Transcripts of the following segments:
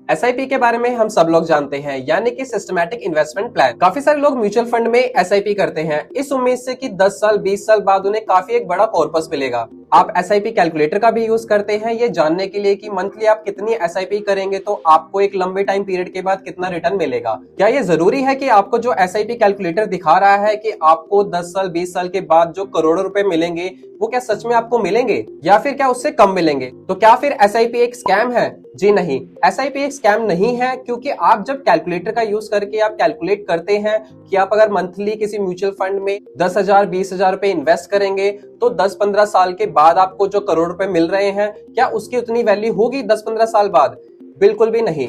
SIP के बारे में हम सब लोग जानते हैं, यानी कि सिस्टमैटिक इन्वेस्टमेंट प्लान। काफी सारे लोग म्यूचुअल फंड में एसआईपी करते हैं इस उम्मीद से कि 10 साल 20 साल बाद उन्हें काफी एक बड़ा कॉर्पस मिलेगा। आप एसआईपी कैलकुलेटर का भी यूज करते हैं ये जानने के लिए कि मंथली आप कितनी एसआईपी करेंगे तो आपको एक लंबे टाइम पीरियड के बाद कितना रिटर्न मिलेगा। क्या ये जरूरी है कि आपको जो एसआईपी कैलकुलेटर दिखा रहा है कि आपको 10 साल 20 साल के बाद जो करोड़ों रुपए मिलेंगे वो क्या सच में आपको मिलेंगे या फिर क्या उससे कम मिलेंगे? तो क्या फिर एसआईपी एक स्कैम है? जी नहीं, एसआईपी एक स्कैम नहीं है, क्योंकि आप जब कैलकुलेटर का यूज करके आप कैलकुलेट करते हैं कि आप अगर मंथली किसी म्यूचुअल फंड में 10,000 20,000 रुपए इन्वेस्ट करेंगे तो 10-15 साल के बाद आपको जो करोड़ रुपए मिल रहे हैं क्या उसकी उतनी वैल्यू होगी 10-15 साल बाद? बिल्कुल भी नहीं।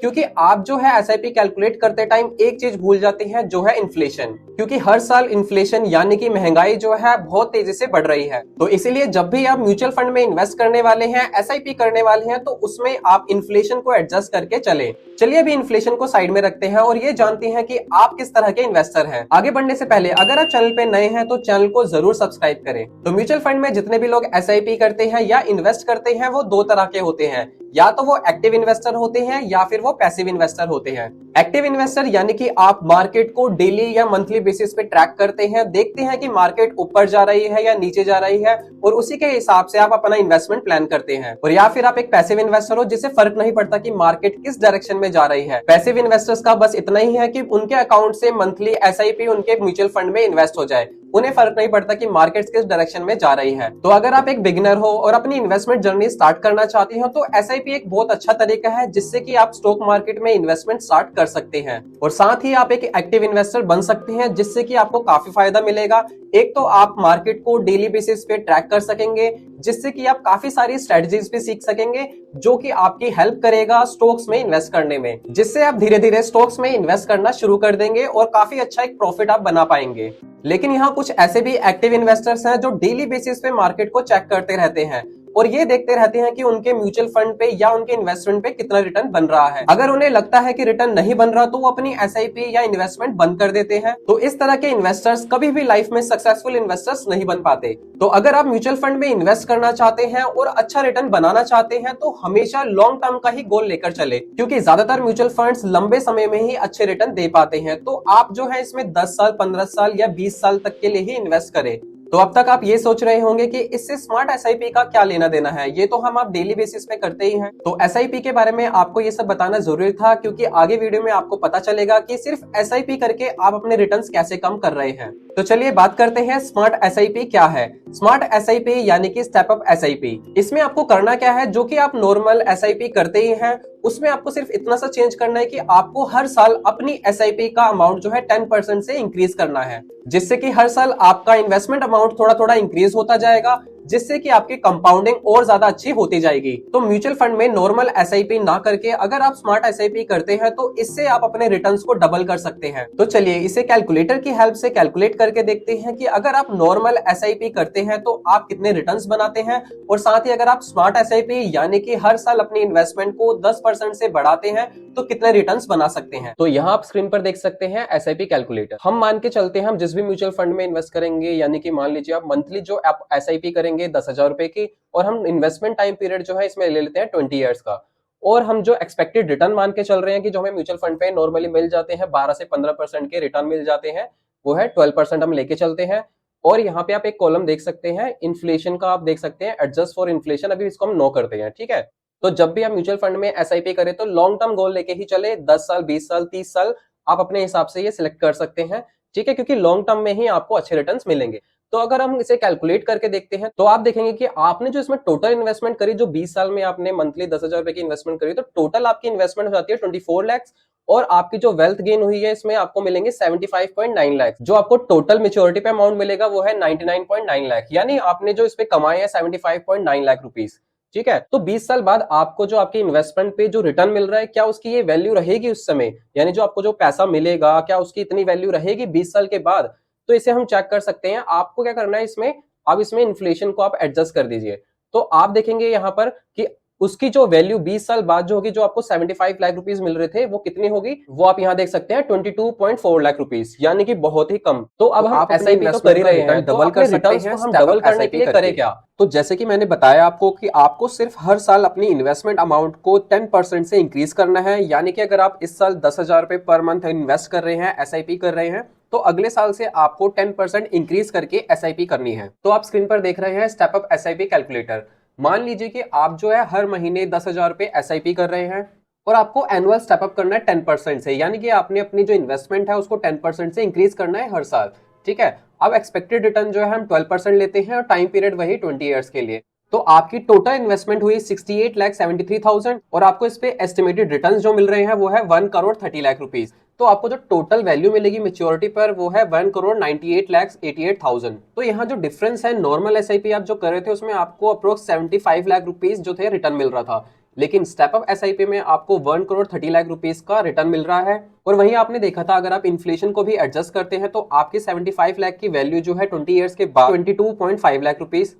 क्योंकि आप जो है एसआईपी कैलकुलेट करते टाइम एक चीज भूल जाते हैं जो है इन्फ्लेशन, क्योंकि हर साल इन्फ्लेशन यानी कि महंगाई जो है बहुत तेजी से बढ़ रही है। तो इसीलिए जब भी आप म्यूचुअल फंड में इन्वेस्ट करने वाले हैं, एसआईपी करने वाले हैं, तो उसमें आप इन्फ्लेशन को एडजस्ट करके चले। चलिए अभी इन्फ्लेशन को साइड में रखते हैं और ये जानते हैं कि आप किस तरह के इन्वेस्टर हैं। आगे बढ़ने से पहले अगर आप चैनल पे नए हैं तो चैनल को जरूर सब्सक्राइब करें। तो म्यूचुअल फंड में जितने भी लोग एसआईपी करते हैं या इन्वेस्ट करते हैं वो दो तरह के होते हैं, या तो वो एक्टिव इन्वेस्टर होते हैं या फिर वो पैसिव इन्वेस्टर होते हैं। एक्टिव इन्वेस्टर यानी कि आप मार्केट को डेली या मंथली बेसिस पे ट्रैक करते हैं, देखते हैं कि मार्केट ऊपर जा रही है या नीचे जा रही है और उसी के हिसाब से आप अपना इन्वेस्टमेंट प्लान करते हैं। और या फिर आप एक पैसिव इन्वेस्टर हो जिसे फर्क नहीं पड़ता कि मार्केट किस डायरेक्शन में जा रही है। पैसिव इन्वेस्टर्स का बस इतना ही है कि उनके अकाउंट से मंथली एसआईपी उनके म्यूचुअल फंड में इन्वेस्ट हो जाए, उन्हें फर्क नहीं पड़ता कि मार्केट किस डायरेक्शन में जा रही है। तो अगर आप एक बिगिनर हो और अपनी इन्वेस्टमेंट जर्नी स्टार्ट करना चाहते हो तो एसआईपी एक बहुत अच्छा तरीका है जिससे कि आप स्टॉक मार्केट में इन्वेस्टमेंट स्टार्ट कर सकते हैं और साथ ही आप एक एक्टिव इन्वेस्टर बन सकते हैं जिससे कि आपको काफी फायदा मिलेगा। एक तो आप मार्केट को डेली बेसिस पे ट्रैक कर सकेंगे जिससे कि आप काफी सारी स्ट्रेटजीज भी सीख सकेंगे जो कि आपकी हेल्प करेगा स्टॉक्स में इन्वेस्ट करने में, जिससे आप धीरे धीरे स्टॉक्स में इन्वेस्ट करना शुरू कर देंगे और काफी अच्छा एक प्रॉफिट आप बना पाएंगे। लेकिन यहाँ कुछ ऐसे भी एक्टिव इन्वेस्टर्स हैं जो डेली बेसिस पे मार्केट को चेक करते रहते हैं और ये देखते रहते हैं कि उनके म्यूचुअल फंड पे या उनके इन्वेस्टमेंट पे कितना रिटर्न बन रहा है। अगर उन्हें लगता है कि रिटर्न नहीं बन रहा तो वो अपनी एसआईपी या इन्वेस्टमेंट बंद कर देते हैं। तो इस तरह के इन्वेस्टर्स कभी भी लाइफ में सक्सेसफुल इन्वेस्टर्स नहीं बन पाते। तो अगर आप म्यूचुअल फंड में इन्वेस्ट करना चाहते हैं और अच्छा रिटर्न बनाना चाहते हैं तो हमेशा लॉन्ग टर्म का ही गोल लेकर चले, क्योंकि ज्यादातर म्यूचुअल फंड्स लंबे समय में ही अच्छे रिटर्न दे पाते हैं। तो आप जो है इसमें 10 साल 15 साल या 20 साल तक के लिए ही इन्वेस्ट करें। तो अब तक आप ये सोच रहे होंगे कि इससे स्मार्ट एसआईपी का क्या लेना देना है, ये तो हम आप डेली बेसिस पे करते ही हैं। तो एसआईपी के बारे में आपको ये सब बताना जरूरी था, क्योंकि आगे वीडियो में आपको पता चलेगा कि सिर्फ एसआईपी करके आप अपने रिटर्न्स कैसे कम कर रहे हैं। तो चलिए बात करते हैं स्मार्ट एसआईपी क्या है। स्मार्ट एसआईपी यानी कि स्टेप अप एसआईपी। इसमें आपको करना क्या है, जो कि आप नॉर्मल एसआईपी करते ही हैं उसमें आपको सिर्फ इतना सा चेंज करना है कि आपको हर साल अपनी एसआईपी का अमाउंट जो है 10% से इंक्रीज करना है, जिससे कि हर साल आपका इन्वेस्टमेंट अमाउंट थोड़ा थोड़ा इंक्रीज होता जाएगा, जिससे कि आपकी कंपाउंडिंग और ज्यादा अच्छी होती जाएगी। तो म्यूचुअल फंड में नॉर्मल एसआईपी ना करके अगर आप स्मार्ट एसआईपी करते हैं तो इससे आप अपने रिटर्न्स को डबल कर सकते हैं। तो चलिए इसे कैलकुलेटर की हेल्प से कैलकुलेट करके देखते हैं कि अगर आप नॉर्मल एसआईपी करते हैं तो आप कितने रिटर्न्स बनाते हैं, और साथ ही अगर आप स्मार्ट एसआईपी यानी कि हर साल अपनी इन्वेस्टमेंट को 10% से बढ़ाते हैं तो कितने रिटर्न्स बना सकते हैं। तो यहाँ आप स्क्रीन पर देख सकते हैं एसआईपी कैलकुलेटर। हम मान के चलते हैं हम जिस भी म्यूचुअल फंड में इन्वेस्ट करेंगे, यानी कि मान लीजिए आप मंथली जो आप एसआईपी करेंगे 10,000 रुपए की, और हम इन्वेस्टमेंट टाइम पीरियड जो है इसमें ले लेते हैं 20 ईयर्स का, और हम जो एक्सपेक्टेड रिटर्न मान के चल रहे हैं कि जो हमें म्यूचुअल फंड पे नॉर्मली मिल जाते हैं 12 से 15% के रिटर्न मिल जाते हैं, वो है 12% हम लेके चलते हैं। और यहाँ पे आप एक कॉलम देख सकते हैं इन्फ्लेशन का, आप देख सकते हैं एडजस्ट फॉर इन्फ्लेशन, अभी इसको हम नो करते हैं, ठीक है। तो जब भी आप म्यूचुअल फंड में एसआईपी करें तो लॉन्ग टर्म गोल लेके ही चले, 10 साल 20 साल 30 साल आप अपने हिसाब से ये सिलेक्ट कर सकते हैं, ठीक है, क्योंकि लॉन्ग टर्म में ही आपको अच्छे रिटर्न्स मिलेंगे। तो अगर हम इसे कैलकुलेट करके देखते हैं तो आप देखेंगे कि आपने जो इसमें टोटल इन्वेस्टमेंट करी, जो 20 साल में आपने मंथली 10,000 रुपए की इन्वेस्टमेंट करी, तो टोटल आपकी इन्वेस्टमेंट हो जाती है 24 लाख, और आपकी जो वेल्थ गेन हुई है इसमें आपको मिलेंगे 75.9 लाख। जो आपको टोटल मेच्योरिटी पे अमाउंट मिलेगा वो है 99.9 लाख, यानी आपने जो इस पे कमाए हैं 75.9 लाख रुपीस, ठीक है। तो 20 साल बाद आपको जो आपके इन्वेस्टमेंट पे जो रिटर्न मिल रहा है, क्या उसकी ये वैल्यू रहेगी उस समय, यानी जो आपको जो पैसा मिलेगा क्या उसकी इतनी वैल्यू रहेगी 20 साल के बाद? तो इसे हम चेक कर सकते हैं। आपको क्या करना है इसमें, अब इसमें इन्फ्लेशन को आप एडजस्ट कर दीजिए। तो आप देखेंगे यहाँ पर कि उसकी जो वैल्यू 20 साल बाद जो होगी, जो आपको 75 लाख रुपीस मिल रहे थे, वो कितनी होगी, वो आप यहाँ देख सकते हैं 22.4 लाख रुपीस, यानी कि बहुत ही कम। तो अब हम एसआईपी तो कर ही रहे हैं, डबल कर सकते हैं, हम डबल करने के लिए करें क्या? तो जैसे कि मैंने बताया आपको कि आपको सिर्फ हर साल अपनी इन्वेस्टमेंट अमाउंट को 10% से इंक्रीज करना है। यानी कि अगर आप इस साल 10,000 रुपए पर मंथ इन्वेस्ट कर रहे हैं, एसआईपी कर रहे हैं, तो अगले साल से आपको 10% इंक्रीज करके एसआईपी करनी है। तो आप स्क्रीन पर देख रहे हैं स्टेप अप एसआईपी कैलकुलेटर। मान लीजिए कि आप जो है हर महीने 10,000 रुपए एसआईपी कर रहे हैं और आपको एनुअल स्टेप अप करना है 10% से, यानी कि आपने अपनी जो इन्वेस्टमेंट है उसको 10% से इंक्रीज करना है हर साल। ठीक है, अब एक्सपेक्टेड रिटर्न जो है हम 12% लेते हैं और टाइम पीरियड वही 20 ईयर्स के लिए। तो आपकी टोटल इन्वेस्टमेंट हुई 68,73,000 और आपको इस पे एस्टिमेटेड रिटर्न जो मिल रहे हैं वो है 1,30,00,000 रुपीस। तो आपको जो टोटल वैल्यू मिलेगी मेच्योरिटी पर वो है 1,98,88,000। तो यहाँ जो डिफरेंस है, नॉर्मल एसआईपी आप जो कर रहे थे उसमें आपको अप्रोक्स 75 लाख रुपीस जो थे रिटर्न मिल रहा था, लेकिन स्टेप अप एसआईपी में आपको 1,30,00,000 रुपीस का रिटर्न मिल रहा है। और वहीं आपने देखा था अगर आप इन्फ्लेशन को भी एडजस्ट करते हैं तो आपकी 75 लाख की वैल्यू जो है 20 ईयर्स के बाद 22.5 लाख रुपीस।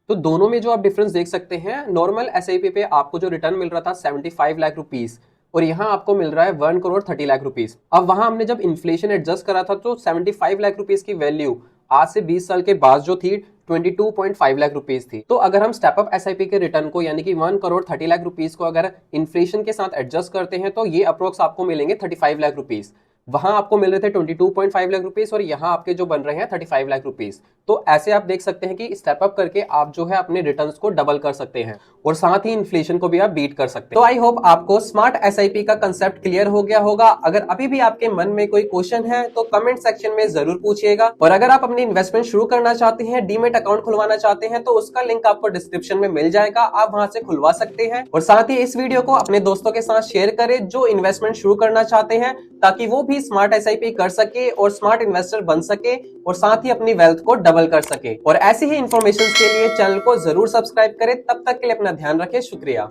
तो दोनों में जो आप डिफरेंस देख सकते हैं, नॉर्मल एसआईपी पे आपको जो रिटर्न मिल रहा था 75 लाख रुपीस और यहाँ आपको मिल रहा है 1,30,00,000 रुपीस। अब वहां हमने जब इन्फ्लेशन एडजस्ट करा था तो 75 लाख रुपीस की वैल्यू आज से 20 साल के बाद जो थी 22.5 लाख रुपीस थी। तो अगर हम स्टेप अप एसआईपी के रिटर्न को यानी कि 1,30,00,000 रुपीस को अगर इन्फ्लेशन के साथ एडजस्ट करते हैं तो ये अप्रोक्स आपको मिलेंगे 35 लाख रुपीस। वहां आपको मिल रहे थे 22.5 लाख रुपीस और यहाँ आपके जो बन रहे हैं 35 लाख रुपीस। तो ऐसे आप देख सकते हैं कि स्टेप अप करके आप जो है अपने रिटर्न्स को डबल कर सकते हैं और साथ ही इन्फ्लेशन को भी आप बीट कर सकते हैं। तो आई होप आपको स्मार्ट एसआईपी का कंसेप्ट क्लियर हो गया होगा। अगर अभी भी आपके मन में कोई क्वेश्चन है तो कमेंट सेक्शन में जरूर पूछिएगा। और अगर आप अपनी इन्वेस्टमेंट शुरू करना चाहते हैं, डीमेट अकाउंट खुलवाना चाहते हैं, तो उसका लिंक आपको डिस्क्रिप्शन में मिल जाएगा, आप वहां से खुलवा सकते हैं। और साथ ही इस वीडियो को अपने दोस्तों के साथ शेयर करें जो इन्वेस्टमेंट शुरू करना चाहते हैं, ताकि वो भी स्मार्ट एसआईपी कर सके और स्मार्ट इन्वेस्टर बन सके और साथ ही अपनी वेल्थ को डबल कर सके। और ऐसी ही इंफॉर्मेशन के लिए चैनल को जरूर सब्सक्राइब करें। तब तक के लिए अपना ध्यान रखें। शुक्रिया।